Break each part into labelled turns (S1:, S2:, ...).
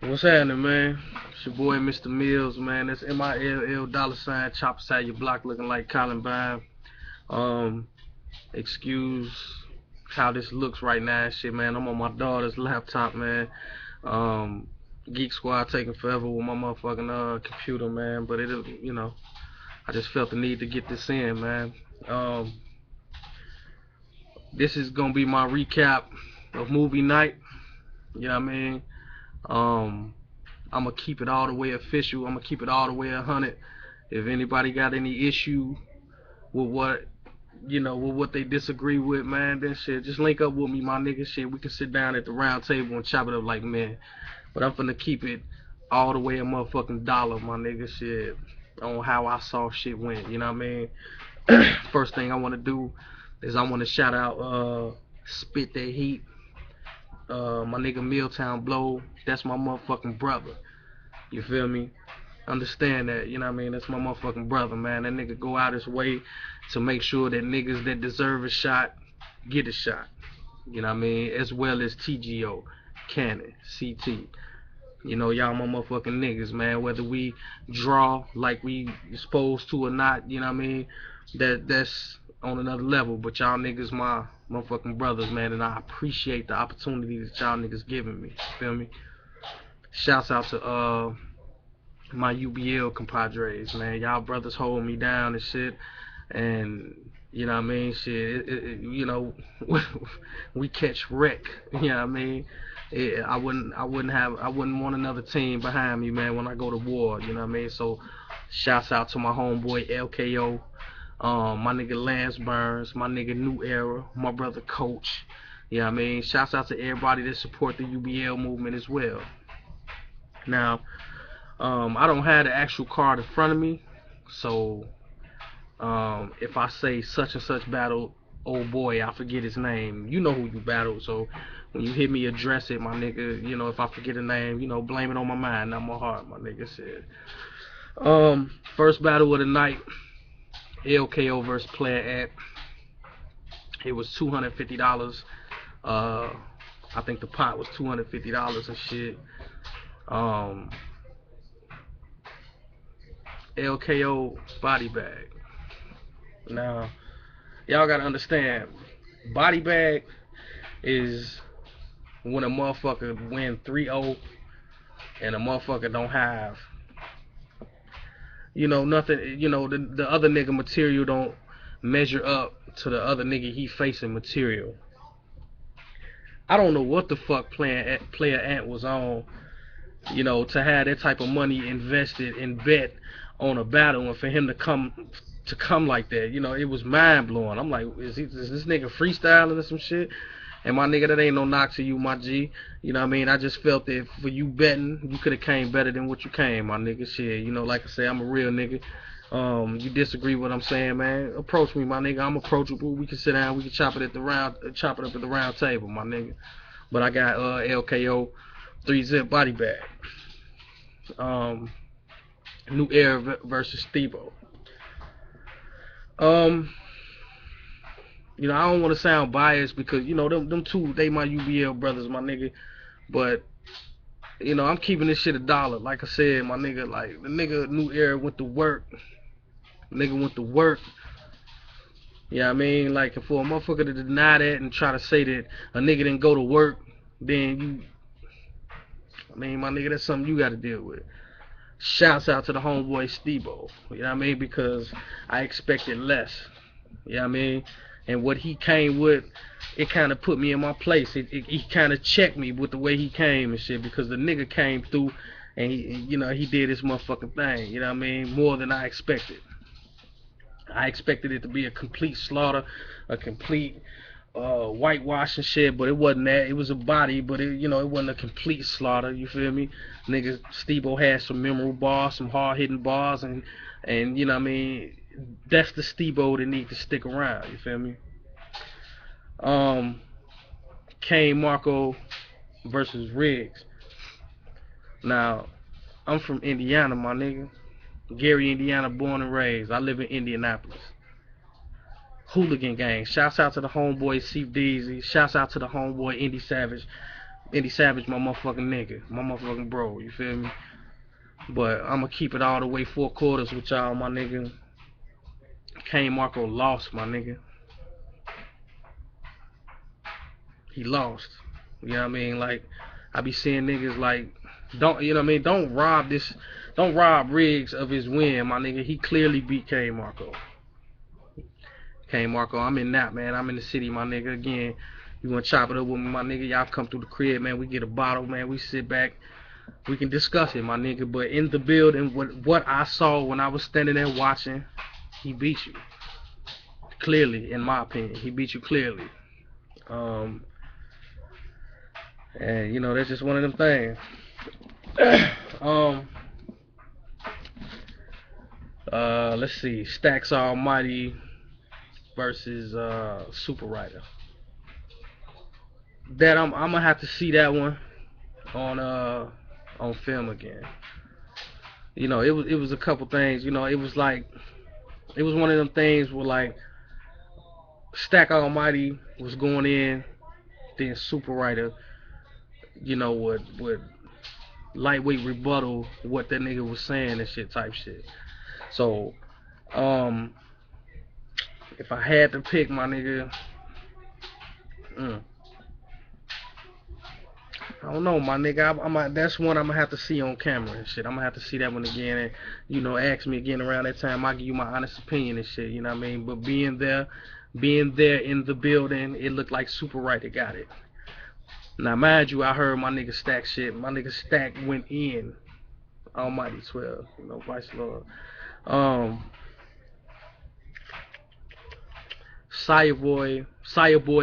S1: What's happening, man? It's your boy, Mr. Mills, man. That's MILL $ chop beside your block looking like Columbine. Um, excuse how this looks right now and shit, man. I'm on my daughter's laptop, man. Um, Geek Squad taking forever with my motherfucking computer, man. But I just felt the need to get this in, man. Um, this is gonna be my recap of movie night. You know what I mean? Um, I'm gonna keep it all the way official. I'm gonna keep it all the way 100. If anybody got any issue with what they disagree with, man, then shit, just link up with me, my nigga. Shit, we can sit down at the round table and chop it up like men. But I'm finna keep it all the way a motherfucking dollar, my nigga. Shit, on how I saw shit went. You know what I mean? First thing I wanna do is I wanna shout out Spit That Heat. My nigga Milltown Blow. That's my motherfucking brother. You feel me? Understand that, you know what I mean? That's my motherfucking brother, man. That nigga go out his way to make sure that niggas that deserve a shot get a shot. You know what I mean? As well as TGO, Cannon, CT. You know, y'all my motherfucking niggas, man. Whether we draw like we supposed to or not, you know what I mean? That's on another level. But y'all niggas my motherfucking brothers, man, and I appreciate the opportunity that y'all niggas giving me. Feel me? Shouts out to my UBL compadres, man. Y'all brothers hold me down and shit. And you know what I mean? Shit, we catch wreck. You know what I mean? I wouldn't want another team behind me, man, when I go to war. You know what I mean? So, shouts out to my homeboy LKO, my nigga Lance Burns, my nigga New Era, my brother Coach. You know what I mean? Shouts out to everybody that support the UBL movement as well. Now, I don't have the actual card in front of me, so if I say such and such battle, oh boy, I forget his name. You know who you battled, so when you hear me address it, my nigga, if I forget a name, blame it on my mind, not my heart, my nigga said. First battle of the night, LKO versus Player Ant. It was $250. I think the pot was $250 and shit. LKO body bag. Now, y'all gotta understand, body bag is when a motherfucker win 3-0 and a motherfucker don't have, nothing, the other nigga material don't measure up to the other nigga he facing material. I don't know what the fuck Player Ant was on, to have that type of money invested and bet on a battle, and for him to come like that, it was mind blowing. I'm like, is this nigga freestyling or some shit? And my nigga, that ain't no knock to you, my G. You know what I mean? I just felt that for you betting, you could have came better than what you came, my nigga. Shit, like I say, I'm a real nigga. You disagree with what I'm saying, man? Approach me, my nigga. I'm approachable. We can sit down. We can chop it up at the round table, my nigga. But I got LKO 3-zip body bag. New Era versus Stebo. I don't want to sound biased because them two, they my UBL brothers, my nigga. But I'm keeping this shit a dollar. Like I said, my nigga, like the nigga New Era went to work. Nigga went to work. Yeah, I mean, like for a motherfucker to deny that and try to say that a nigga didn't go to work, then my nigga, that's something you got to deal with. Shouts out to the homeboy Stebo. You know what I mean? Because I expected less. You know what I mean? And what he came with, it kind of put me in my place. He kind of checked me with the way he came and shit, because the nigga came through and he did his motherfucking thing. You know what I mean? More than I expected. I expected it to be a complete slaughter, a complete whitewash and shit, but it wasn't that. It was a body, but it wasn't a complete slaughter. You feel me? Nigga, Stebo had some memorable bars, some hard hitting bars, and you know what I mean. That's the Stebo that need to stick around. You feel me? Kane Marco versus Riggs. Now, I'm from Indiana, my nigga. Gary, Indiana, born and raised. I live in Indianapolis. Hooligan gang. Shouts out to the homeboy Chief Deezy. Shouts out to the homeboy Indy Savage. Indy Savage, my motherfucking nigga, my motherfucking bro. You feel me? But I'ma keep it all the way 4/4 with y'all, my nigga. Kane Marco lost, my nigga. He lost. You know what I mean? Like, I be seeing niggas like, don't, you know what I mean? Don't rob Riggs of his win, my nigga. He clearly beat Kane Marco. Kane Marco, I'm in that, man. I'm in the city, my nigga. Again, you wanna chop it up with me, my nigga? Y'all come through the crib, man. We get a bottle, man. We sit back. We can discuss it, my nigga. But in the building, what I saw when I was standing there watching, he beat you. Clearly, in my opinion. He beat you clearly. And, you know, that's just one of them things. Let's see. Stacks Almighty versus Super Rider. That I'm gonna have to see that one on film again. You know, it was a couple things. You know, it was one of them things where like Stack Almighty was going in, then Super Rider, you know, would lightweight rebuttal what that nigga was saying and shit type shit. So, if I had to pick, my nigga, I don't know, my nigga. That's one I'm gonna have to see on camera and shit. I'm gonna have to see that one again, and you know, ask me again around that time. I'll give you my honest opinion and shit. You know what I mean? But being there in the building, it looked like Super Rider got it. Now, mind you, I heard my nigga Stack shit. My nigga Stack went in. Almighty 12, you know, Vice Lord. Saya Boy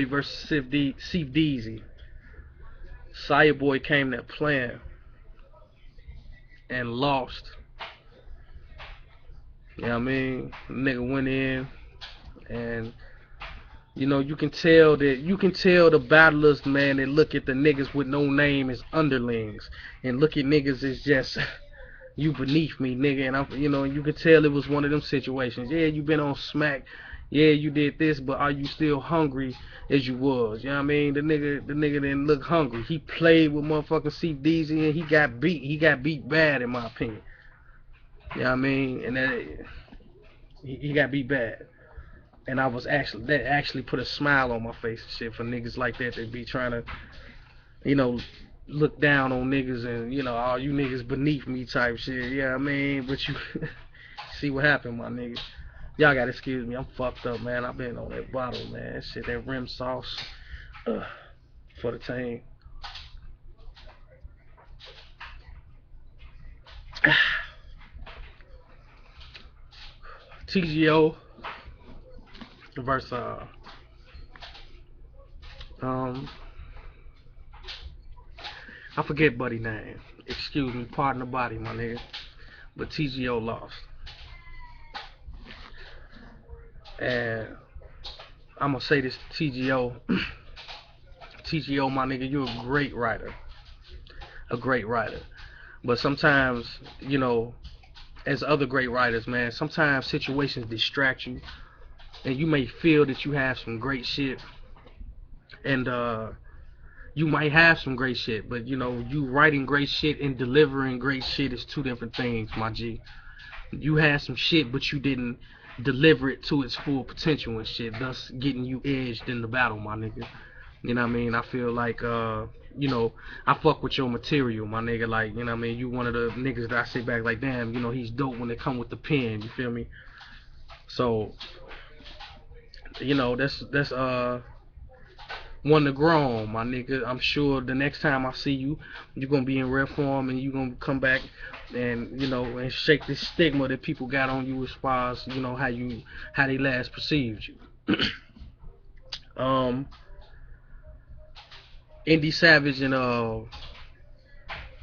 S1: versus Steve Deasy. Saya Boy came there playing and lost. You know what I mean? Nigga went in and you know, you can tell the battlers, man, they look at the niggas with no name as underlings and look at niggas as just you beneath me, nigga. And you know, you could tell it was one of them situations. Yeah, you been on smack. Yeah, you did this, but are you still hungry as you was? You know what I mean? The nigga didn't look hungry. He played with motherfucking Steve Deasy and he got beat. He got beat bad, in my opinion. You know what I mean? And he got beat bad. And that actually put a smile on my face and shit for niggas like that be trying to, you know, look down on niggas and, you know, all you niggas beneath me type shit. Yeah, I mean, but you see what happened, my nigga. Y'all gotta excuse me, I'm fucked up, man. I've been on that bottle, man. Shit, that rim sauce for the team. TGO versus I forget buddy name. Excuse me, pardon the body, my nigga. But TGO lost. And I'm gonna say this to TGO. TGO, my nigga, you're a great writer. A great writer. But sometimes, you know, as other great writers, man, sometimes situations distract you. And you may feel that you have some great shit. And you might have some great shit, but you know, you writing great shit and delivering great shit is two different things, my G. You had some shit, but you didn't deliver it to its full potential and shit, thus getting you edged in the battle, my nigga. You know what I mean? I feel like, you know, I fuck with your material, my nigga. Like, you know what I mean? You one of the niggas that I sit back like, damn, you know, he's dope when they come with the pen, you feel me? So, you know, that's one to grow on, my nigga. I'm sure the next time I see you, you're gonna be in rare form and you're gonna come back and, you know, and shake this stigma that people got on you as far as, you know, how they last perceived you. Indy Savage and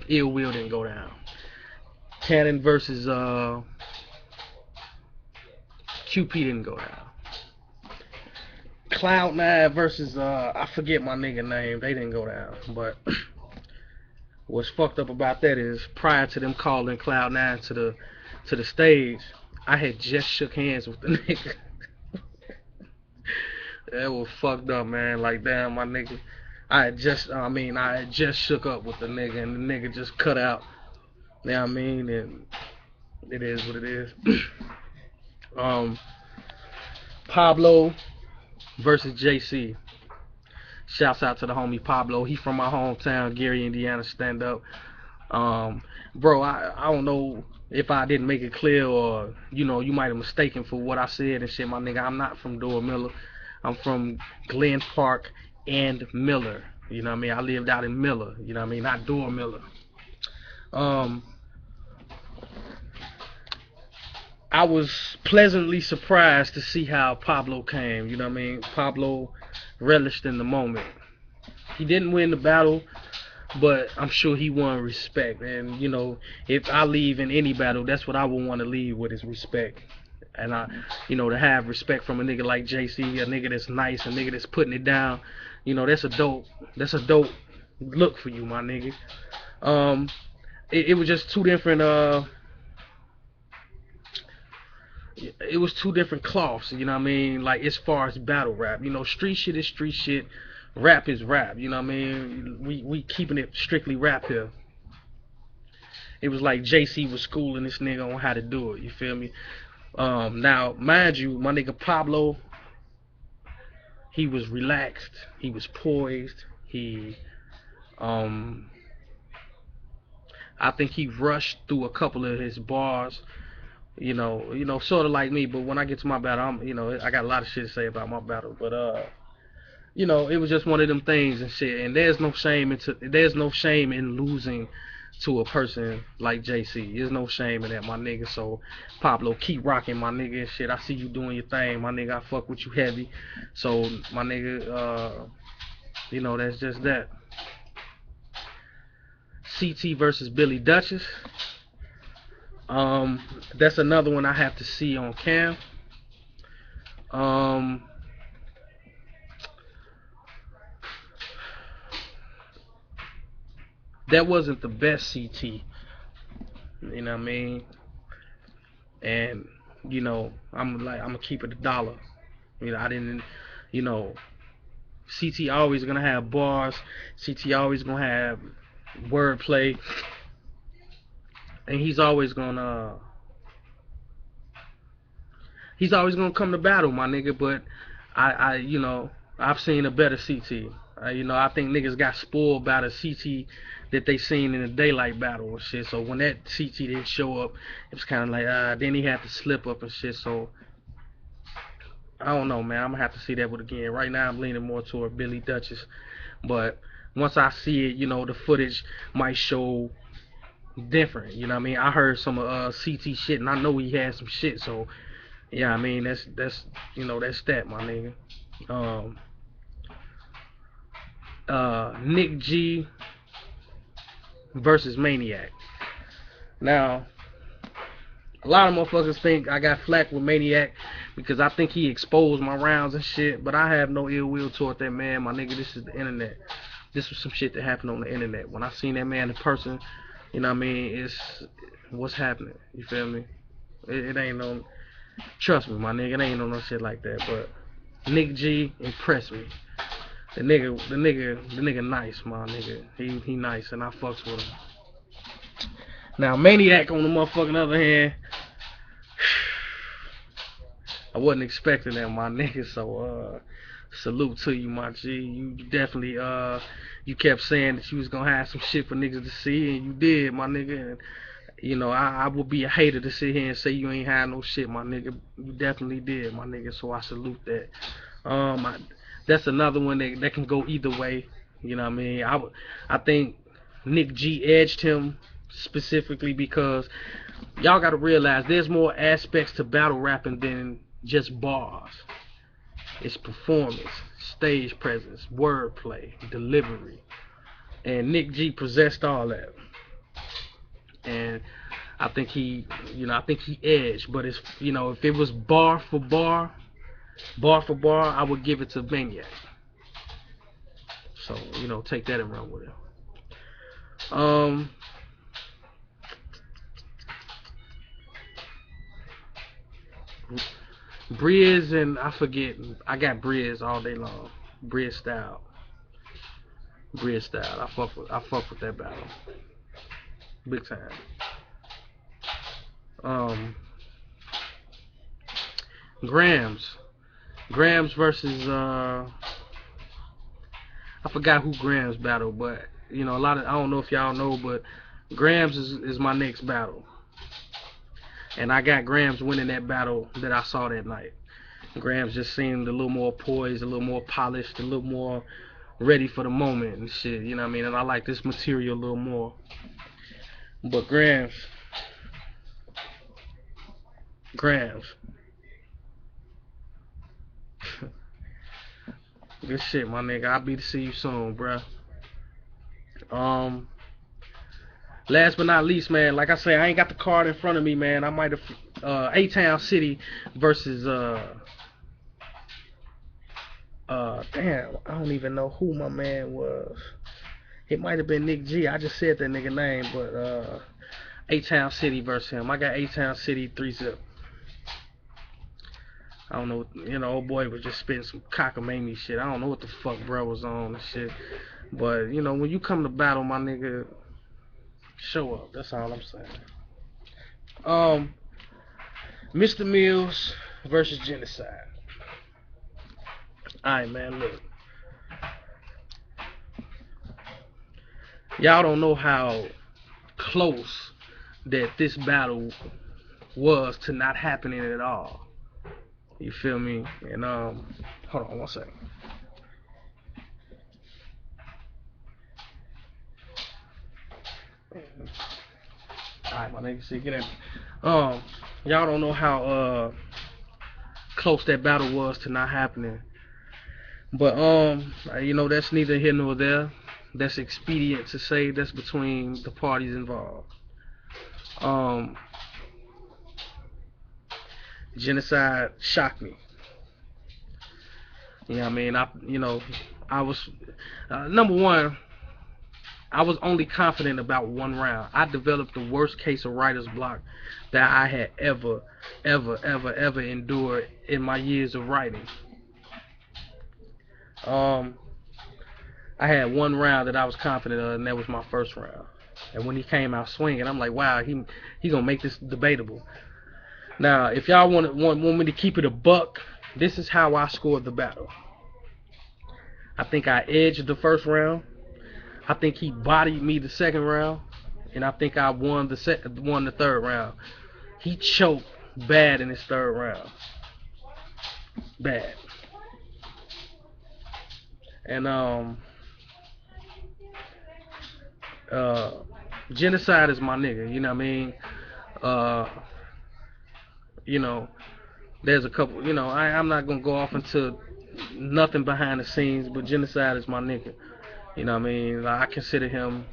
S1: Ill Will didn't go down. Cannon versus QP didn't go down. Cloud9 versus I forget my nigga name, they didn't go down. But what's fucked up about that is prior to them calling Cloud9 to the stage, I had just shook hands with the nigga. That was fucked up, man. Like, damn, my nigga, I had just shook up with the nigga, and the nigga just cut out. You know what I mean? And it is what it is. um, Pablo versus JC. Shouts out to the homie Pablo. He from my hometown, Gary, Indiana. Stand up. Bro, I don't know if I didn't make it clear, or you might have mistaken for what I said and shit, my nigga. I'm not from Door Miller. I'm from Glen Park and Miller. You know what I mean? I lived out in Miller. You know what I mean? Not Door Miller. I was pleasantly surprised to see how Pablo came. You know what I mean? Pablo relished in the moment. He didn't win the battle, but I'm sure he won respect. And if I leave in any battle, that's what I would want to leave with, is respect. And to have respect from a nigga like JC, a nigga that's nice, a nigga that's putting it down. That's a dope look for you, my nigga. It was just two different it was two different cloths, you know what I mean? Like, as far as battle rap, street shit is street shit, rap is rap, you know what I mean? We keeping it strictly rap here. It was like JC was schooling this nigga on how to do it, you feel me? Now, mind you, my nigga Pablo, he was relaxed, he was poised, I think he rushed through a couple of his bars, sort of like me. But when I get to my battle, I got a lot of shit to say about my battle. But it was just one of them things and shit. And there's no shame in losing to a person like JC. There's no shame in that, my nigga. So Pablo, keep rocking, my nigga, and shit. I see you doing your thing, my nigga. I fuck with you heavy. So my nigga, that's just that. CT versus Billy Dutchess. That's another one I have to see on cam. That wasn't the best CT, you know what I mean? And I'm gonna keep it a dollar. I didn't, CT always gonna have bars. CT always gonna have wordplay, and he's always gonna come to battle, my nigga. But I've seen a better CT. I think niggas got spoiled by the CT that they seen in the daylight battle and shit. So when that CT didn't show up, it was kind of like, then he had to slip up and shit. So I don't know, man. I'm gonna have to see that one again. Right now, I'm leaning more toward Billy Dutchess, but once I see it, the footage might show different. You know what I mean? I heard some CT shit, and I know he had some shit. So yeah, I mean that's that's that, my nigga. Nick G versus Maniac. Now, a lot of motherfuckers think I got flack with Maniac because I think he exposed my rounds and shit, but I have no ill will toward that man, my nigga. This is the internet. This was some shit that happened on the internet. When I seen that man in person, you know what I mean, it's what's happening. You feel me? It ain't no, trust me, my nigga, it ain't no shit like that. But Nick G impressed me. The nigga nice, my nigga. He nice, and I fucks with him. Now Maniac, on the motherfucking other hand, I wasn't expecting that, my nigga. So salute to you, my G. You definitely you kept saying that you was gonna have some shit for niggas to see, and you did, my nigga. And I would be a hater to sit here and say you ain't had no shit, my nigga. You definitely did, my nigga. So I salute that. That's another one that can go either way. You know what I mean? I think Nick G edged him specifically because y'all got to realize there's more aspects to battle rapping than just bars. It's performance, stage presence, wordplay, delivery, and Nick G possessed all that. And I think he edged. But it's if it was bar for bar, I would give it to Maniac. So take that and run with it. Briz and I got Briz all day long. Briz style. Grid style. I fuck with that battle. Big time. Um, Grams. Grams versus I forgot who Grams battled, but you know, I don't know if y'all know, but Grams is my next battle. And I got Grams winning that battle that I saw that night. Grams just seemed a little more poised, a little more polished, a little more ready for the moment and shit, you know what I mean? And I like this material a little more. But Grams. Good shit, my nigga. I'll be to see you soon, bruh. Last but not least, man, like I say, I ain't got the card in front of me, man. I might have A-Town City versus damn, I don't even know who my man was. It might have been Nick G. I just said that nigga name, but A-Town City versus him. I got A-Town City 3-zip. I don't know, you know, old boy was just spitting some cockamamie shit. I don't know what the fuck bro was on and shit. But, you know, when you come to battle, my nigga, show up. That's all I'm saying. Mr. Mills versus Genocide. Alright, man, look. Y'all don't know how close that this battle was to not happening at all. You feel me? And hold on one second. Alright, my nigga, see, get in. Y'all don't know how close that battle was to not happening. But you know, that's neither here nor there. That's expedient to say. That's between the parties involved. Genocide shocked me. You know what I mean? I was number one. I was only confident about one round. I developed the worst case of writer's block that I had ever endured in my years of writing. I had one round that I was confident of, and that was my first round. And when he came out swinging, I'm like, wow, he gonna make this debatable. Now, if y'all want me to keep it a buck, this is how I scored the battle. I think I edged the first round. I think he bodied me the second round, and I think I won the third round. He choked bad in his third round. Bad. And Genocide is my nigga, you know what I mean? You know, there's a couple, you know, I'm not gonna go off into nothing behind the scenes, but Genocide is my nigga. You know what I mean? Like, I consider him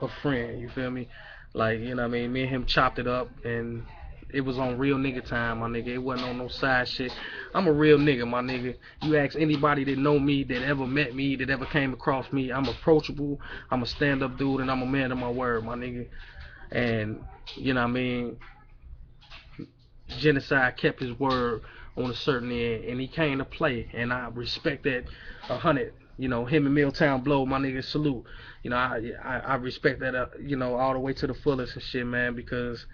S1: a friend, you feel me? Like, you know what I mean? Me and him chopped it up, and it was on real nigga time, my nigga. It wasn't on no side shit. I'm a real nigga, my nigga. You ask anybody that know me, that ever met me, that ever came across me, I'm approachable, I'm a stand-up dude, and I'm a man of my word, my nigga. And, you know what I mean? Genocide kept his word on a certain end, and he came to play, and I respect that 100. You know, him and Milltown Blow, my nigga, salute. You know, I respect that, you know, all the way to the fullest and shit, man, because,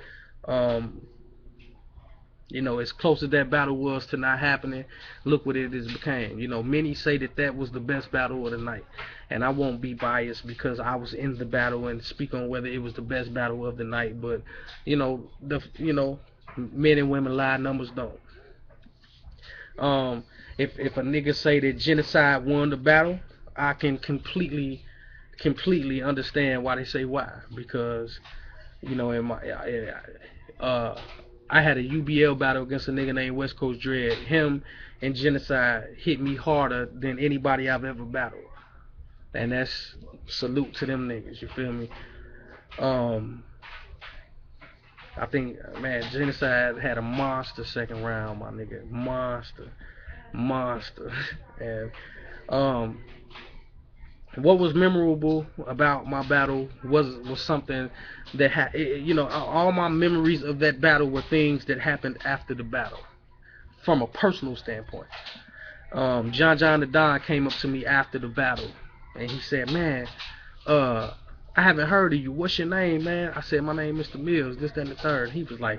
S1: you know, as close as that battle was to not happening, look what it has became. You know, many say that was the best battle of the night, and I won't be biased because I was in the battle and speak on whether it was the best battle of the night. But, you know, men and women lie, numbers don't. If a nigga say that Genocide won the battle, I can completely understand why they say why. Because, you know, in my I had a UBL battle against a nigga named West Coast Dread. Him and Genocide hit me harder than anybody I've ever battled, and that's salute to them niggas. You feel me? I think, man, Genocide had a monster second round, my nigga. Monster. And what was memorable about my battle was something that you know, all my memories of that battle were things that happened after the battle, from a personal standpoint. John the Don came up to me after the battle, and he said, man, I haven't heard of you. What's your name, man? I said, my name Mr. Mills, this, that, and the third. He was like,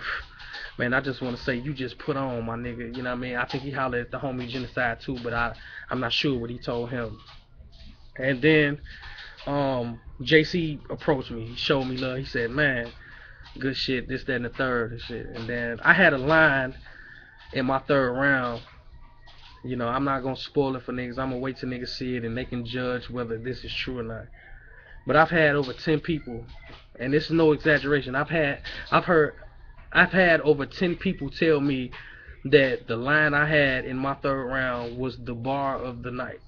S1: man, I just want to say you just put on, my nigga. You know what I mean? I think he hollered at the homie Genocide too, but I'm not sure what he told him. And then JC approached me. He showed me love. He said, man, good shit, this, that, and the third and shit. And then I had a line in my third round. You know, I'm not gonna spoil it for niggas. I'm gonna wait till niggas see it and they can judge whether this is true or not. But I've had over 10 people, and this is no exaggeration. I've had over 10 people tell me that the line I had in my third round was the bar of the night.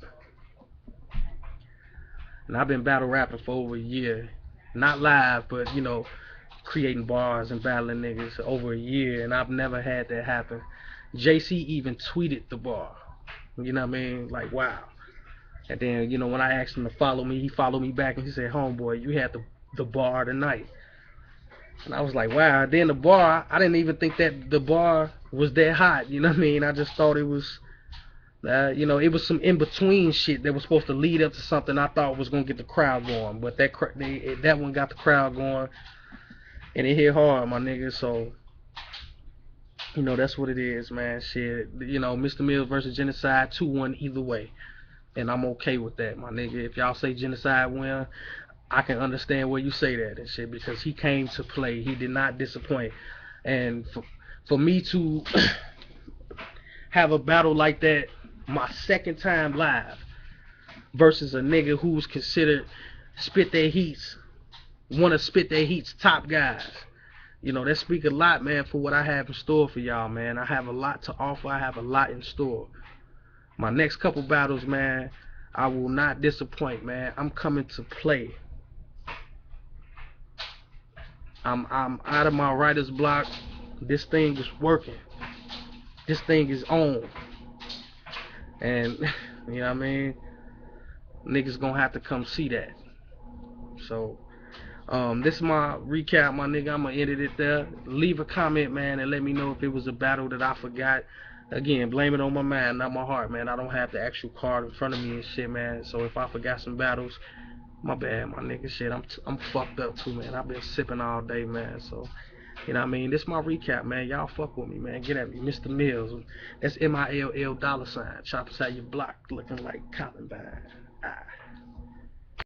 S1: And I've been battle rapping for over a year, not live, but you know, creating bars and battling niggas over a year, and I've never had that happen. JC even tweeted the bar. You know what I mean? Like, wow. And then, you know, when I asked him to follow me, he followed me back and he said, homeboy, you had the bar tonight. And I was like, wow. Then the bar, I didn't even think that the bar was that hot. You know what I mean? I just thought it was, you know, it was some in-between shit that was supposed to lead up to something I thought was going to get the crowd going. But that one got the crowd going, and it hit hard, my nigga. So, you know, that's what it is, man. Shit, you know, Mr. Mills versus Genocide, 2-1 either way. And I'm okay with that, my nigga. If y'all say Genocide win, I can understand where you say that and shit, because he came to play. He did not disappoint. And for me to have a battle like that, my second time live, versus a nigga who's considered Spit Their Heats, one of Spit Their Heat's top guys. You know, that speak a lot, man, for what I have in store for y'all, man. I have a lot to offer. I have a lot in store. My next couple battles, man, I will not disappoint, man. I'm coming to play. I'm out of my writer's block. This thing is working. This thing is on. And, you know what I mean? Niggas gonna have to come see that. So, this is my recap, my nigga. I'm gonna edit it there. Leave a comment, man, and let me know if it was a battle that I forgot. Again, blame it on my mind, not my heart, man. I don't have the actual card in front of me and shit, man. So if I forgot some battles, my bad, my nigga. Shit, I'm fucked up too, man. I've been sipping all day, man. So, you know what I mean? This is my recap, man. Y'all fuck with me, man. Get at me, Mr. Mills. That's MILL $. Chop inside your block, looking like Columbine. Ah.